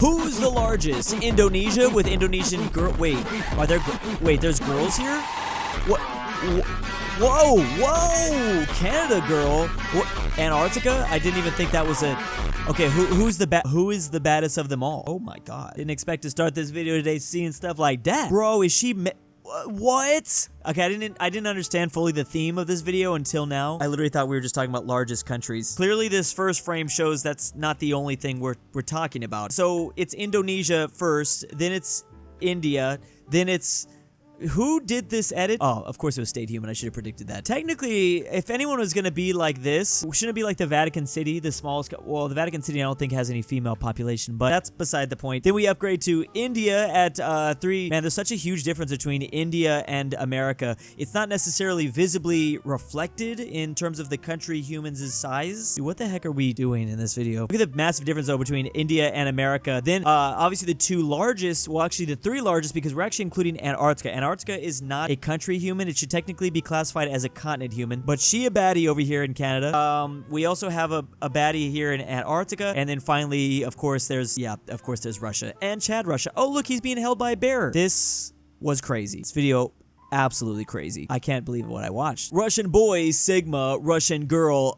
Who's the largest? Indonesia with Indonesian girl. Wait, are there? Wait, there's girls here? What? Whoa, whoa! Canada girl. What? Antarctica? I didn't even think that was a. Okay, who is the baddest of them all? Oh my god! Didn't expect to start this video today seeing stuff like that. Bro, is she? What? Okay, I didn't understand fully the theme of this video until now. I literally thought we were just talking about largest countries. Clearly, this first frame shows that's not the only thing we're talking about. So it's Indonesia first, then it's India, then it's. Who did this edit? Oh, of course it was State Human. I should have predicted that. Technically, if anyone was going to be like this, shouldn't it be like the Vatican City, the smallest? Well, the Vatican City I don't think has any female population, but that's beside the point. Then we upgrade to India at 3. Man, there's such a huge difference between India and America. It's not necessarily visibly reflected in terms of the country humans' size. Dude, what the heck are we doing in this video? Look at the massive difference though between India and America. Then obviously the 2 largest, well actually the 3 largest because we're actually including Antarctica. Antarctica is not a country human. It should technically be classified as a continent human, but she a baddie over here in Canada. We also have a baddie here in Antarctica, and then finally, of course, there's Russia and Chad Russia. Oh, look, he's being held by a bear. This was crazy. This video, absolutely crazy. I can't believe what I watched. Russian boy, Sigma, Russian girl,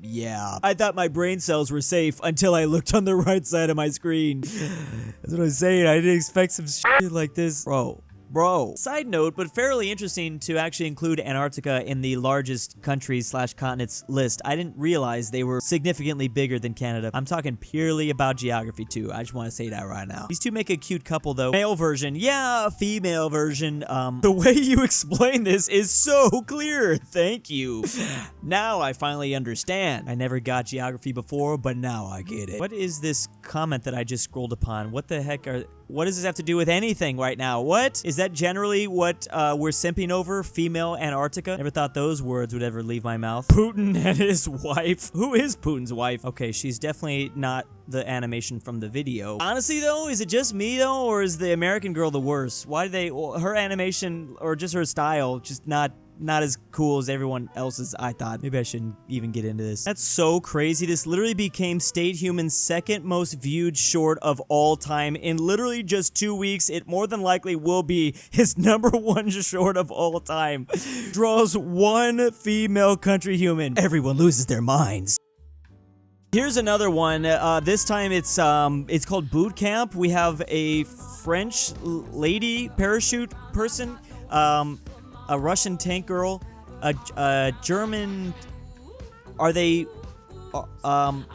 yeah. I thought my brain cells were safe until I looked on the right side of my screen. That's what I'm saying. I didn't expect some shit like this. Bro. Side note, but fairly interesting to actually include Antarctica in the largest countries / continents list. I didn't realize they were significantly bigger than Canada. I'm talking purely about geography too. I just want to say that right now. These two make a cute couple though. Male version. Yeah, female version. The way you explain this is so clear. Thank you. Now I finally understand. I never got geography before, but now I get it. What is this comment that I just scrolled upon? What the heck what does this have to do with anything right now? What? Is that generally what we're simping over? Female Antarctica? Never thought those words would ever leave my mouth. Putin and his wife. Who is Putin's wife? Okay, she's definitely not the animation from the video. Honestly though, is it just me though, or is the American girl the worst? Why do her animation or just her style just not as cool as everyone else's, I thought. Maybe I shouldn't even get into this. That's so crazy. This literally became State Human's second most viewed short of all time. In literally just 2 weeks, it more than likely will be his #1 short of all time. Draws 1 female country human. Everyone loses their minds. Here's another one. This time it's called Boot Camp. We have a French lady parachute person, a Russian tank girl, a German. Are they?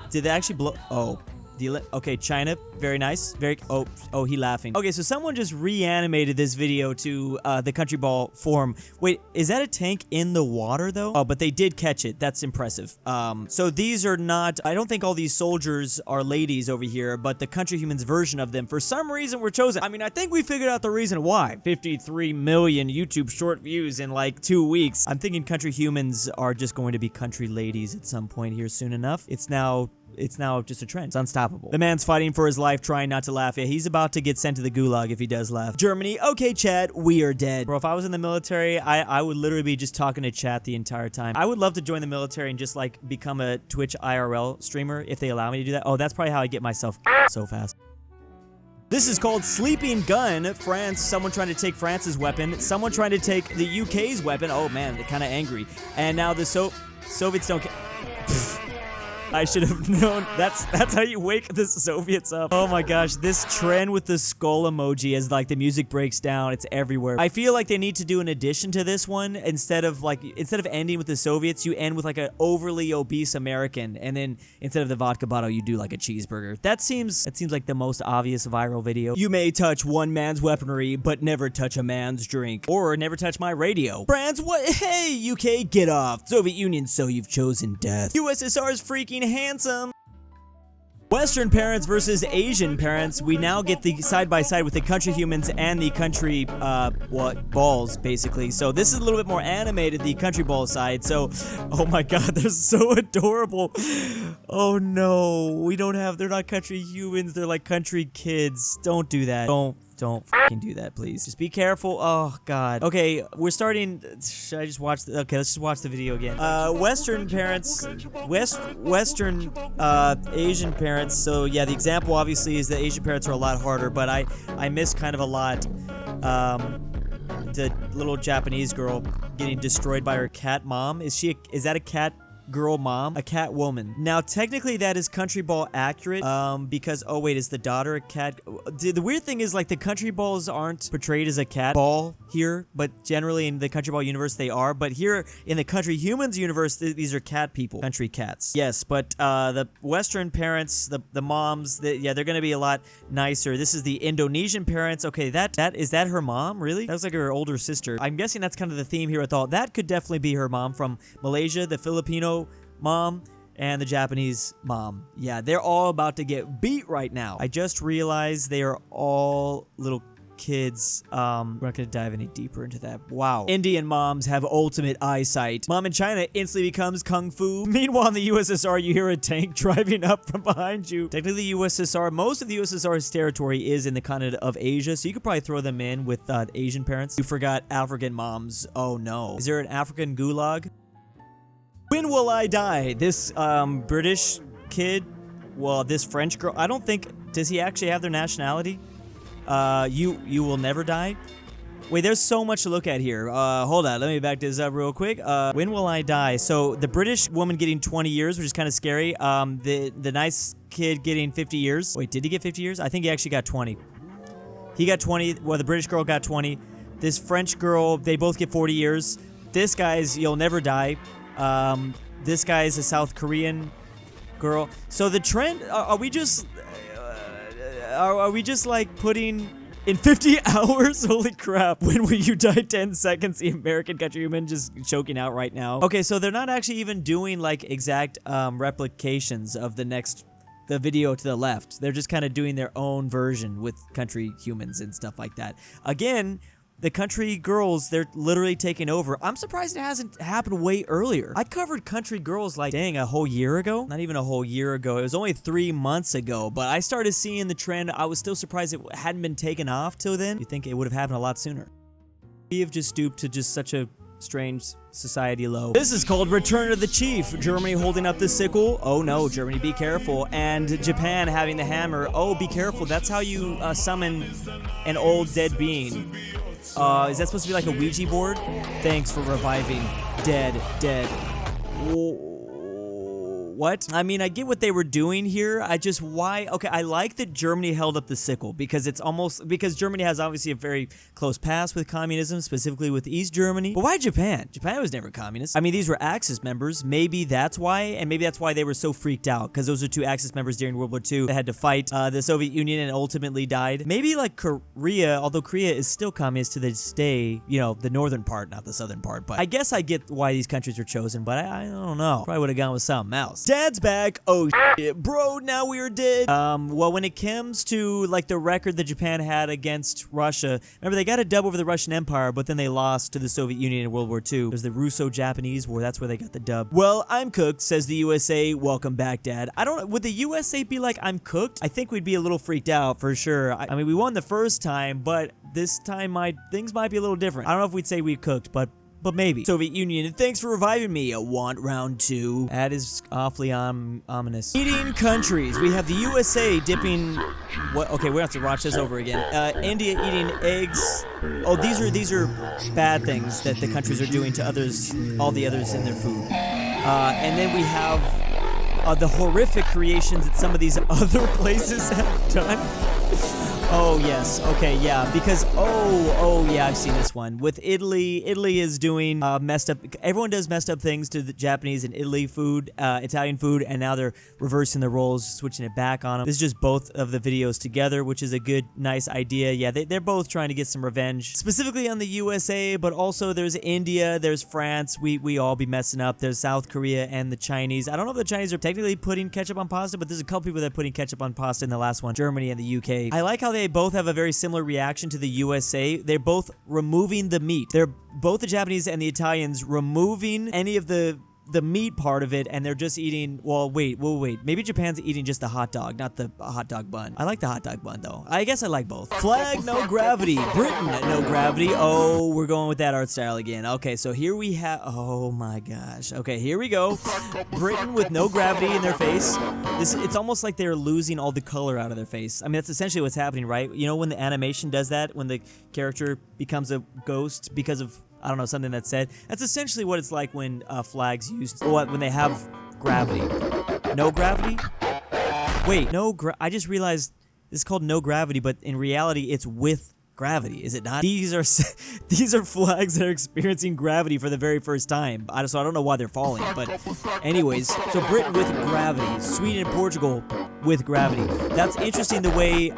Did they actually blow? Oh, okay, China. Very nice. Very. Oh, he laughing. Okay, so someone just reanimated this video to the country ball form. Wait, is that a tank in the water though? Oh, but they did catch it. That's impressive. So these are not. I don't think all these soldiers are ladies over here, but the country humans version of them for some reason were chosen. I mean, I think we figured out the reason why. 53 million YouTube short views in like 2 weeks. I'm thinking country humans are just going to be country ladies at some point here soon enough. It's now just a trend. It's unstoppable. The man's fighting for his life, trying not to laugh. Yeah, he's about to get sent to the gulag if he does laugh. Germany, okay, chat, we are dead. Bro, if I was in the military, I would literally be just talking to chat the entire time. I would love to join the military and just like become a Twitch IRL streamer if they allow me to do that. Oh, that's probably how I get myself so fast. This is called Sleeping Gun. France, someone trying to take France's weapon. Someone trying to take the UK's weapon. Oh man, they're kind of angry. And now the Soviets don't care. I should have known. That's how you wake the Soviets up. Oh my gosh, this trend with the skull emoji as like the music breaks down, it's everywhere. I feel like they need to do an addition to this one. Instead of ending with the Soviets, you end with like an overly obese American, and then instead of the vodka bottle, you do like a cheeseburger. That seems like the most obvious viral video. You may touch one man's weaponry, but never touch a man's drink, or never touch my radio. France, what? Hey, UK, get off. Soviet Union, so you've chosen death. USSR is freaking handsome. Western parents versus Asian parents. We now get the side by side with the country humans and the country balls basically. So this is a little bit more animated, the country ball side. So oh my god, they're so adorable. Oh no, they're not country humans, they're like country kids. Don't do that. Don't fucking do that, please. Just be careful. Oh, God. Okay, we're starting... Should I just watch... Okay, let's just watch the video again. Western parents... Western, Asian parents. So, yeah, the example, obviously, is that Asian parents are a lot harder, but I miss kind of a lot, the little Japanese girl getting destroyed by her cat mom. Is that a cat girl mom? A cat woman. Now, technically, that is Country Ball accurate, because, oh, wait, is the daughter a cat? The weird thing is, like, the Country Balls aren't portrayed as a cat ball here, but generally in the Country Ball universe, they are. But here in the Countryhumans universe, these are cat people. Country cats. Yes, but, the Western parents, the moms, yeah, they're gonna be a lot nicer. This is the Indonesian parents. Okay, is that her mom? Really? That was like her older sister. I'm guessing that's kind of the theme here with all. That could definitely be her mom from Malaysia, the Filipino mom, and the Japanese mom. Yeah, they're all about to get beat right now. I just realized they are all little kids. We're not gonna dive any deeper into that. Wow. Indian moms have ultimate eyesight. Mom in China instantly becomes kung fu. Meanwhile, in the USSR, you hear a tank driving up from behind you. Technically, the USSR, most of the USSR's territory is in the continent of Asia, so you could probably throw them in with Asian parents. You forgot African moms. Oh no. Is there an African gulag? When will I die? This British kid, well, this French girl, I don't think, does he actually have their nationality? You will never die? Wait, there's so much to look at here. Hold on, let me back this up real quick. When will I die? So the British woman getting 20 years, which is kind of scary. The nice kid getting 50 years. Wait, did he get 50 years? I think he actually got 20. He got 20, well, the British girl got 20. This French girl, they both get 40 years. This guy's, you'll never die. This guy is a South Korean girl. So the trend, are we just like putting in 50 hours? Holy crap. When will you die 10 seconds? The American Countryhuman just choking out right now. Okay, so they're not actually even doing like exact replications of the video to the left. They're just kind of doing their own version with Countryhumans and stuff like that. Again, the country girls, they're literally taking over. I'm surprised it hasn't happened way earlier. I covered country girls like, dang, a whole year ago? Not even a whole year ago. It was only 3 months ago, but I started seeing the trend. I was still surprised it hadn't been taken off till then. You'd think it would have happened a lot sooner. We have just stooped to just such a strange society low. This is called Return of the Chief. Germany holding up the sickle. Oh no, Germany, be careful. And Japan having the hammer. Oh, be careful. That's how you summon an old dead being. Is that supposed to be like a Ouija board? Thanks for reviving dead. What? I mean, I get what they were doing here. Okay, I like that Germany held up the sickle because because Germany has obviously a very close past with communism, specifically with East Germany. But why Japan? Japan was never communist. I mean, these were Axis members. Maybe that's why, and maybe that's why they were so freaked out, because those are two Axis members during World War II that had to fight the Soviet Union and ultimately died. Maybe like Korea, although Korea is still communist to this day, you know, the northern part, not the southern part. But I guess I get why these countries were chosen, but I don't know. Probably would have gone with something else. Dad's back. Oh shit, bro, now we're dead. Well, when it comes to like the record that Japan had against Russia, remember they got a dub over the Russian Empire, but then they lost to the Soviet Union in World War II. There's the Russo-Japanese War. That's where they got the dub. Well, I'm cooked, says the USA. Welcome back, Dad. I don't know. Would the USA be like, I'm cooked? I think we'd be a little freaked out for sure. I mean, we won the first time, but this time things might be a little different. I don't know if we'd say we cooked, but maybe. Soviet Union, thanks for reviving me. I want round 2. That is awfully ominous. Eating countries. We have the USA dipping... What? Okay, we have to watch this over again. India eating eggs. Oh, these are bad things that the countries are doing to others, all the others in their food. And then we have the horrific creations that some of these other places have done. Oh, yes. Okay, yeah. Because, oh, yeah, I've seen this one. With Italy, Italy is doing messed up... Everyone does messed up things to the Japanese and Italy food, Italian food, and now they're reversing the roles, switching it back on them. This is just both of the videos together, which is a good, nice idea. Yeah, they're both trying to get some revenge, specifically on the USA, but also there's India, there's France. We all be messing up. There's South Korea and the Chinese. I don't know if the Chinese are technically putting ketchup on pasta, but there's a couple people that are putting ketchup on pasta in the last one. Germany and the UK. I like how they both have a very similar reaction to the USA. They're both removing the meat. They're both the Japanese and the Italians removing any of the the meat part of it, and they're just eating. Well, wait. Maybe Japan's eating just the hot dog, not the hot dog bun. I like the hot dog bun though. I guess I like both. Flag, no gravity. Britain, no gravity. Oh, we're going with that art style again. Okay, so here we have. Oh my gosh. Okay, here we go. Britain with no gravity in their face. It's almost like they're losing all the color out of their face. I mean, that's essentially what's happening, right? You know when the animation does that, when the character becomes a ghost because of, I don't know, something that's said. That's essentially what it's like when flags used, when they have gravity. No gravity? Wait, I just realized this is called no gravity, but in reality, it's with gravity, is it not? These are flags that are experiencing gravity for the very first time. So I don't know why they're falling, but anyways, so Britain with gravity, Sweden and Portugal with gravity. That's interesting the way,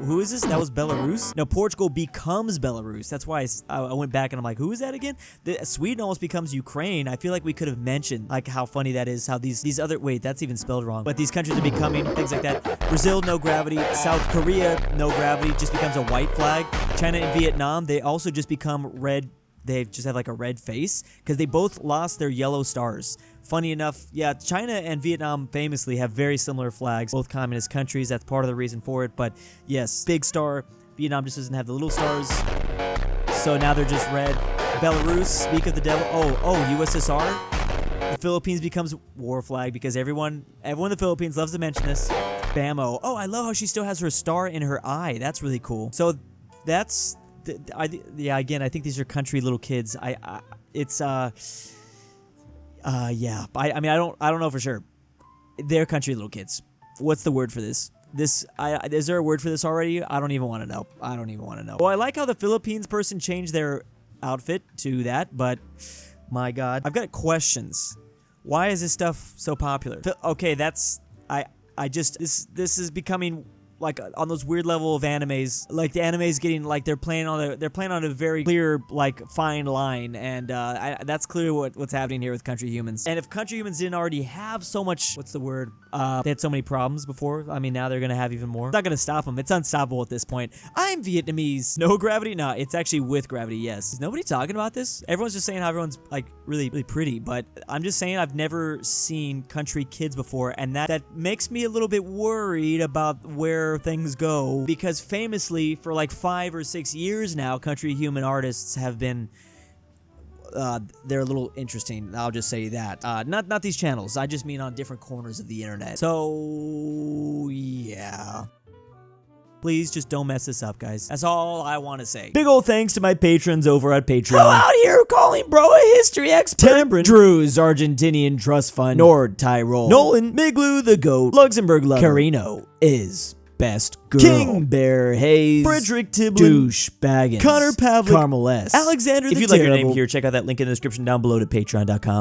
who is this? That was Belarus? No, Portugal becomes Belarus. That's why I went back and I'm like, who is that again? Sweden almost becomes Ukraine. I feel like we could have mentioned like how funny that is, how these other, wait, that's even spelled wrong, but these countries are becoming things like that. Brazil, no gravity. South Korea, no gravity, just becomes a white flag. China and Vietnam, they also just become red. They just have like a red face because they both lost their yellow stars. Funny enough, yeah, China and Vietnam famously have very similar flags, both communist countries. That's part of the reason for it. But yes, big star. Vietnam just doesn't have the little stars. So now they're just red. Belarus, speak of the devil. Oh, USSR. The Philippines becomes war flag because everyone in the Philippines loves to mention this. Bammo. Oh, I love how she still has her star in her eye. That's really cool. So that's, yeah, again, I think these are country little kids. Yeah. I mean, I don't know for sure. They're country little kids. What's the word for this? Is there a word for this already? I don't even want to know. Well, I like how the Philippines person changed their outfit to that, but my God. I've got questions. Why is this stuff so popular? Okay, this is becoming like on those weird level of animes, like the animes getting like they're playing on a very clear like fine line, and that's clearly what's happening here with Countryhumans. And if Countryhumans didn't already have so much, what's the word? They had so many problems before. I mean, now they're gonna have even more. It's not gonna stop them. It's unstoppable at this point. I'm Vietnamese. No gravity? No, it's actually with gravity. Yes. Is nobody talking about this? Everyone's just saying how everyone's like really, really pretty, but I'm just saying I've never seen country kids before, and that makes me a little bit worried about where things go, because famously for like 5 or 6 years now, Countryhuman artists have been they're a little interesting. I'll just say that. Not these channels. I just mean on different corners of the internet. So yeah. Please just don't mess this up, guys. That's all I want to say. Big ol' thanks to my patrons over at Patreon. I'm out here calling bro a history expert. Tambre, Drew's Argentinian Trust Fund, NordTyrol, Nolan, Miglu the Goat, LuxembourgLover, KirinoIsBestGirl, KingBearHaze, Fredrik Tibblin, DOOCHBAGGINS, Pavlik, Carmel Saida, AlexandertheTerrible. If you'd like your name here, check out that link in the description down below to patreon.com.